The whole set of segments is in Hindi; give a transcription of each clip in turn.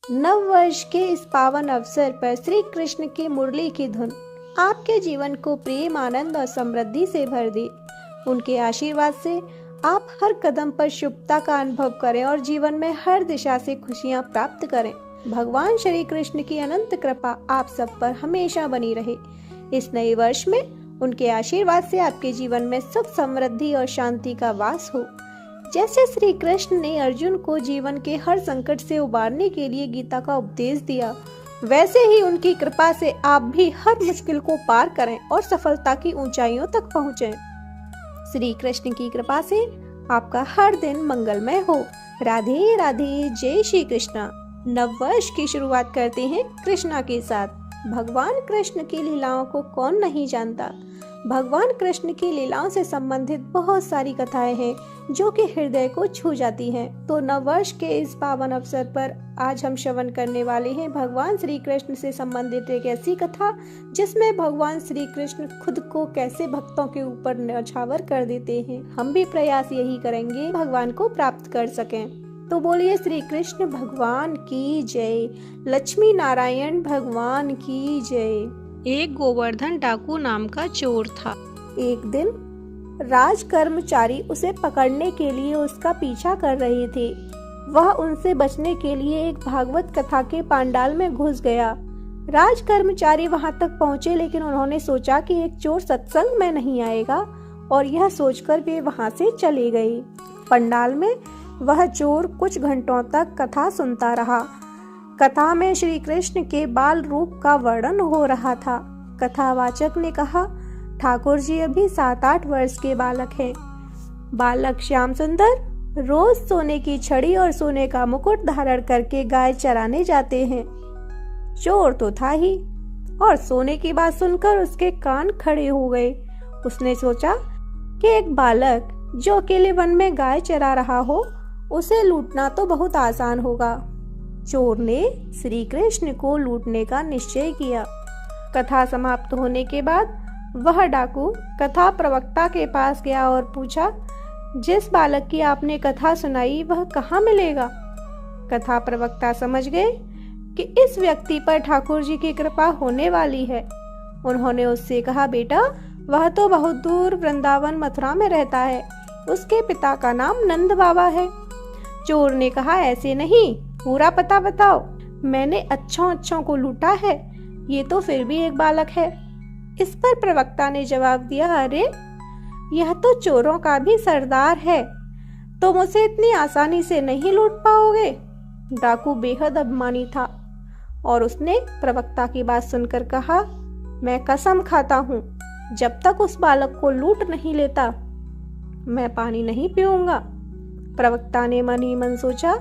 नव वर्ष के इस पावन अवसर पर श्री कृष्ण की मुरली की धुन आपके जीवन को प्रेम, आनंद और समृद्धि से भर दे। उनके आशीर्वाद से आप हर कदम पर शुभता का अनुभव करें और जीवन में हर दिशा से खुशियां प्राप्त करें। भगवान श्री कृष्ण की अनंत कृपा आप सब पर हमेशा बनी रहे। इस नए वर्ष में उनके आशीर्वाद से आपके जीवन में सुख, समृद्धि और शांति का वास हो। जैसे श्री कृष्ण ने अर्जुन को जीवन के हर संकट से उबारने के लिए गीता का उपदेश दिया, वैसे ही उनकी कृपा से आप भी हर मुश्किल को पार करें और सफलता की ऊंचाइयों तक पहुंचें। श्री कृष्ण की कृपा से आपका हर दिन मंगलमय हो। राधे राधे, जय श्री कृष्णा। नव वर्ष की शुरुआत करते हैं कृष्णा के साथ। भगवान कृष्ण की लीलाओं को कौन नहीं जानता। भगवान कृष्ण की लीलाओं से संबंधित बहुत सारी कथाएं हैं जो कि हृदय को छू जाती हैं। तो नववर्ष के इस पावन अवसर पर आज हम श्रवण करने वाले हैं भगवान श्री कृष्ण से संबंधित एक ऐसी कथा जिसमें भगवान श्री कृष्ण खुद को कैसे भक्तों के ऊपर न्यौछावर कर देते हैं। हम भी प्रयास यही करेंगे भगवान को प्राप्त कर सकें। तो बोलिए श्री कृष्ण भगवान की जय, लक्ष्मी नारायण भगवान की जय। एक गोवर्धन डाकू नाम का चोर था। एक दिन राज कर्मचारी उसे पकड़ने के लिए उसका पीछा कर रहे थे। वह उनसे बचने के लिए एक भागवत कथा के पंडाल में घुस गया। राज कर्मचारी वहां तक पहुंचे, लेकिन उन्होंने सोचा कि एक चोर सत्संग में नहीं आएगा और यह सोचकर वे वहां से चले गए। पंडाल में वह चोर कुछ घंटों तक कथा सुनता रहा। कथा में श्री कृष्ण के बाल रूप का वर्णन हो रहा था। कथावाचक ने कहा, ठाकुर जी अभी 7-8 वर्ष के बालक हैं। बालक श्याम सुंदर रोज सोने की छड़ी और सोने का मुकुट धारण करके गाय चराने जाते हैं। चोर तो था ही, और सोने की बात सुनकर उसके कान खड़े हो गए। उसने सोचा कि एक बालक जो अकेले वन में गाय चरा रहा हो, उसे लूटना तो बहुत आसान होगा। चोर ने श्री कृष्ण को लूटने का निश्चय किया। कथा समाप्त होने के बाद वह डाकू कथा प्रवक्ता के पास गया और पूछा, जिस बालक की आपने कथा सुनाई वह कहाँ मिलेगा? कथा प्रवक्ता समझ गए कि इस व्यक्ति पर ठाकुर जी की कृपा होने वाली है। उन्होंने उससे कहा, बेटा वह तो बहुत दूर वृंदावन मथुरा में रहता है। उसके पिता का नाम नंद बाबा है। चोर ने कहा, ऐसे नहीं, पूरा पता बताओ। मैंने अच्छों को लूटा है, ये तो फिर भी एक बालक है। इस पर प्रवक्ता ने जवाब दिया, अरे यह तो चोरों का भी सरदार है, तुम उसे इतनी आसानी से नहीं लूट पाओगे। डाकू बेहद अभिमानी था और उसने प्रवक्ता की बात सुनकर कहा, मैं कसम खाता हूँ जब तक उस बालक को लूट नहीं लेता मैं पानी नहीं पीऊंगा। प्रवक्ता ने मन ही मन सोचा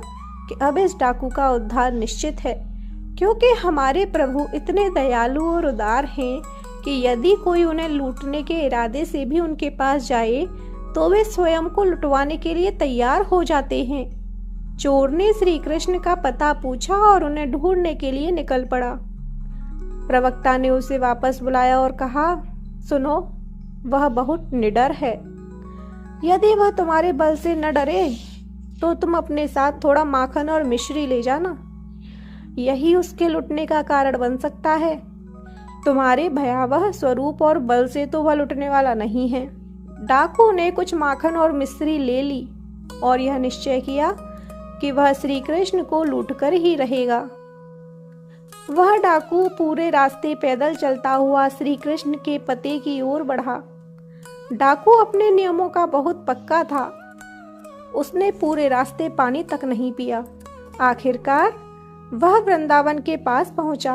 कि अब इस डाकू का उद्धार निश्चित है, क्योंकि हमारे प्रभु इतने दयालु और उदार हैं कि यदि कोई उन्हें लूटने के इरादे से भी उनके पास जाए तो वे स्वयं को लुटवाने के लिए तैयार हो जाते हैं। चोर ने श्री कृष्ण का पता पूछा और उन्हें ढूंढने के लिए निकल पड़ा। प्रवक्ता ने उसे वापस बुलाया और कहा, सुनो, वह बहुत निडर है। यदि वह तुम्हारे बल से न डरे तो तुम अपने साथ थोड़ा माखन और मिश्री ले जाना, यही उसके लुटने का कारण बन सकता है। तुम्हारे भयावह स्वरूप और बल से तो वह लुटने वाला नहीं है। डाकू ने कुछ माखन और मिश्री ले ली और यह निश्चय किया कि वह श्री कृष्ण को लूटकर ही रहेगा। वह डाकू पूरे रास्ते पैदल चलता हुआ श्री कृष्ण के पते की ओर बढ़ा। डाकू अपने नियमों का बहुत पक्का था। उसने पूरे रास्ते पानी तक नहीं पिया। आखिरकार वह वृंदावन के पास पहुंचा।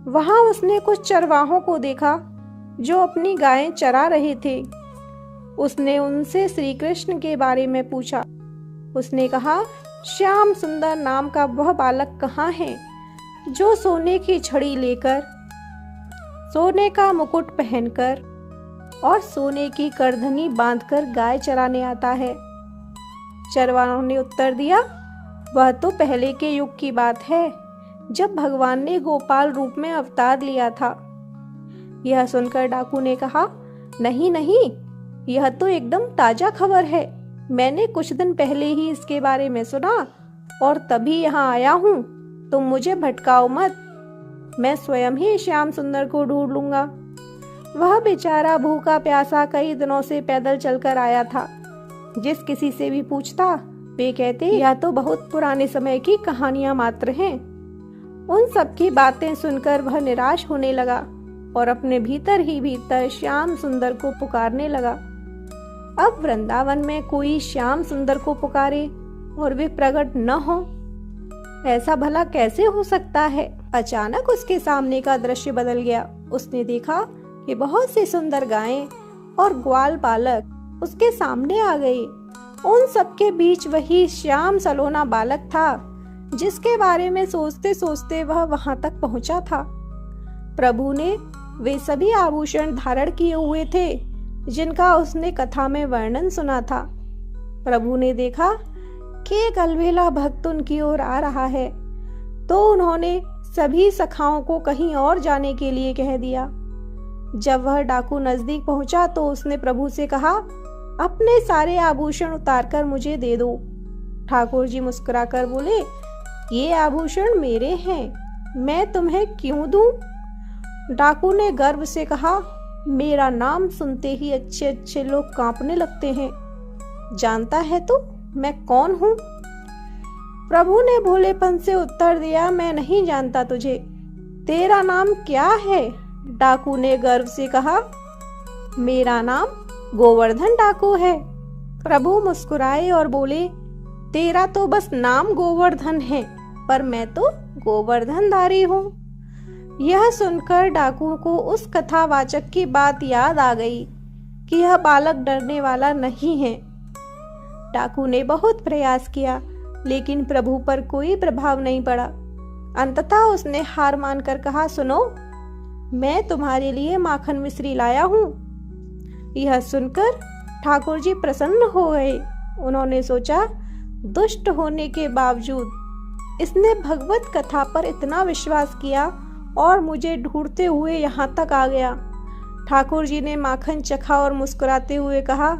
वहां उसने कुछ चरवाहों को देखा जो अपनी गायें चरा रहे थे। उसने उनसे श्री कृष्ण के बारे में पूछा। उसने कहा, श्याम सुंदर नाम का वह बालक कहाँ है जो सोने की छड़ी लेकर, सोने का मुकुट पहनकर और सोने की करधनी बांधकर गाय चराने आता है? चरवाहों ने उत्तर दिया, वह तो पहले के युग की बात है, जब भगवान ने गोपाल रूप में अवतार लिया था। यह सुनकर डाकू ने कहा, नहीं नहीं, यह तो एकदम ताजा खबर है। मैंने कुछ दिन पहले ही इसके बारे में सुना और तभी यहाँ आया हूँ। तुम मुझे भटकाओ मत, मैं स्वयं ही श्याम सुंदर को ढूंढ लूंगा। वह बेचारा भूखा प्यासा कई दिनों से पैदल चलकर आया था। जिस किसी से भी पूछता वे कहते यह तो बहुत पुराने समय की कहानियां मात्र हैं। उन सब की बातें सुनकर वह निराश होने लगा और अपने भीतर ही भीतर श्याम सुंदर को पुकारने लगा। अब वृंदावन में कोई श्याम सुंदर को पुकारे और वे प्रकट न हो, ऐसा भला कैसे हो सकता है। अचानक उसके सामने का दृश्य बदल गया। उसने देखा कि बहुत सी सुंदर गायें और ग्वाल बालक उसके सामने आ गए। उन सबके बीच वही श्याम सलोना बालक था जिसके बारे में सोचते सोचते वह वहां तक पहुंचा था। प्रभु ने वे सभी आभूषण धारण किए हुए थे जिनका उसने कथा में वर्णन सुना था। प्रभु ने देखा कि एक अलबेला भक्त उनकी ओर आ रहा है, तो उन्होंने सभी सखाओं को कहीं और जाने के लिए कह दिया। जब वह डाकू नजदीक पहुंचा तो उसने प्रभु से कहा, अपने सारे आभूषण उतारकर मुझे दे दो। ठाकुर जी मुस्कुराकर बोले, ये आभूषण मेरे हैं, मैं तुम्हें क्यों दूं? डाकू ने गर्व से कहा, मेरा नाम सुनते ही अच्छे अच्छे लोग कांपने लगते हैं। जानता है तू मैं कौन हूँ? प्रभु ने भोलेपन से उत्तर दिया, मैं नहीं जानता तुझे। तेरा नाम क्या है? डाकू ने गर्व से कहा, मेरा नाम गोवर्धन डाकू है। प्रभु मुस्कुराए और बोले, तेरा तो बस नाम गोवर्धन है, पर मैं तो गोवर्धनधारी हूँ। यह सुनकर डाकू को उस कथावाचक की बात याद आ गई कि यह बालक डरने वाला नहीं है। डाकू ने बहुत प्रयास किया लेकिन प्रभु पर कोई प्रभाव नहीं पड़ा। अंततः उसने हार मानकर कहा, सुनो, मैं तुम्हारे लिए माखन मिश्री लाया हूँ। यह सुनकर ठाकुर जी प्रसन्न हो गए। उन्होंने सोचा, दुष्ट होने के बावजूद इसने भगवत कथा पर इतना विश्वास किया और मुझे ढूंढते हुए यहाँ तक आ गया। ठाकुर जी ने माखन चखा और मुस्कुराते हुए कहा,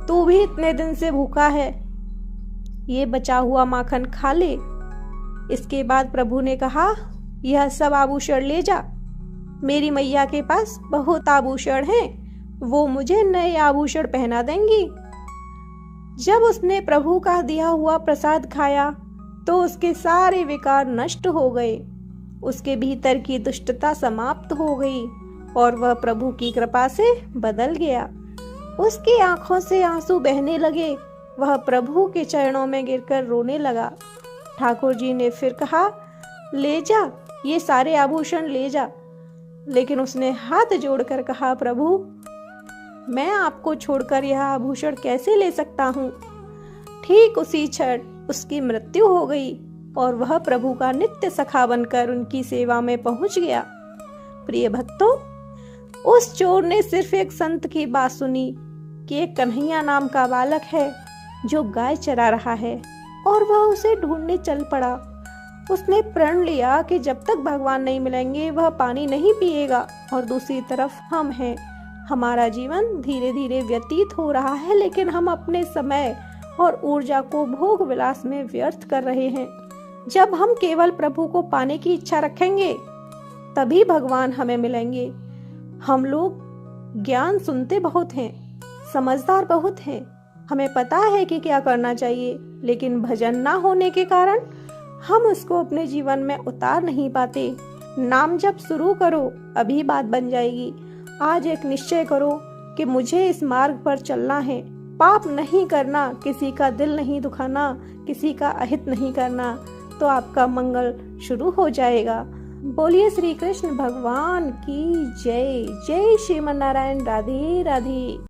तू भी इतने दिन से भूखा है, ये बचा हुआ माखन खा ले। इसके बाद प्रभु ने कहा, यह सब आभूषण ले जा, मेरी मैया के पास बहुत आभूषण हैं, वो मुझे नए आभूषण पहना देंगी। जब उसने प्रभु का दिया हुआ प्रसाद खाया तो उसके सारे विकार नष्ट हो गए, उसके भीतर की दुष्टता समाप्त हो गई और वह प्रभु की कृपा से बदल गया। उसकी आंखों से आंसू बहने लगे। वह प्रभु के चरणों में गिरकर रोने लगा। ठाकुर जी ने फिर कहा, ले जा, ये सारे आभूषण ले जा। लेकिन उसने हाथ जोड़कर कहा, प्रभु, मैं आपको छोड़कर यह आभूषण कैसे ले सकता हूँ। ठीक उसी क्षण उसकी मृत्यु हो गई और वह प्रभु का नित्य सखा बनकर उनकी सेवा में पहुंच गया। प्रिय भक्तों, उस चोर ने सिर्फ एक संत की बात सुनी कि एक कन्हैया नाम का बालक है जो गाय चरा रहा है और वह उसे ढूंढने चल पड़ा। उसने प्रण लिया कि जब तक भगवान नहीं मिलेंगे वह पानी नहीं पिएगा और दूसरी तरफ हम हैं। हमारा जीवन धीरे धीरे व्यतीत हो रहा है लेकिन हम अपने समय और ऊर्जा को भोग विलास में व्यर्थ कर रहे हैं। जब हम केवल प्रभु को पाने की इच्छा रखेंगे तभी भगवान हमें मिलेंगे। हम लोग ज्ञान सुनते बहुत हैं, समझदार बहुत हैं, हमें पता है कि क्या करना चाहिए, लेकिन भजन ना होने के कारण हम उसको अपने जीवन में उतार नहीं पाते। नाम जप शुरू करो, अभी बात बन जाएगी। आज एक निश्चय करो कि मुझे इस मार्ग पर चलना है। पाप नहीं करना, किसी का दिल नहीं दुखाना, किसी का अहित नहीं करना, तो आपका मंगल शुरू हो जाएगा। बोलिए श्री कृष्ण भगवान की जय। जय श्रीमन नारायण। राधे राधे।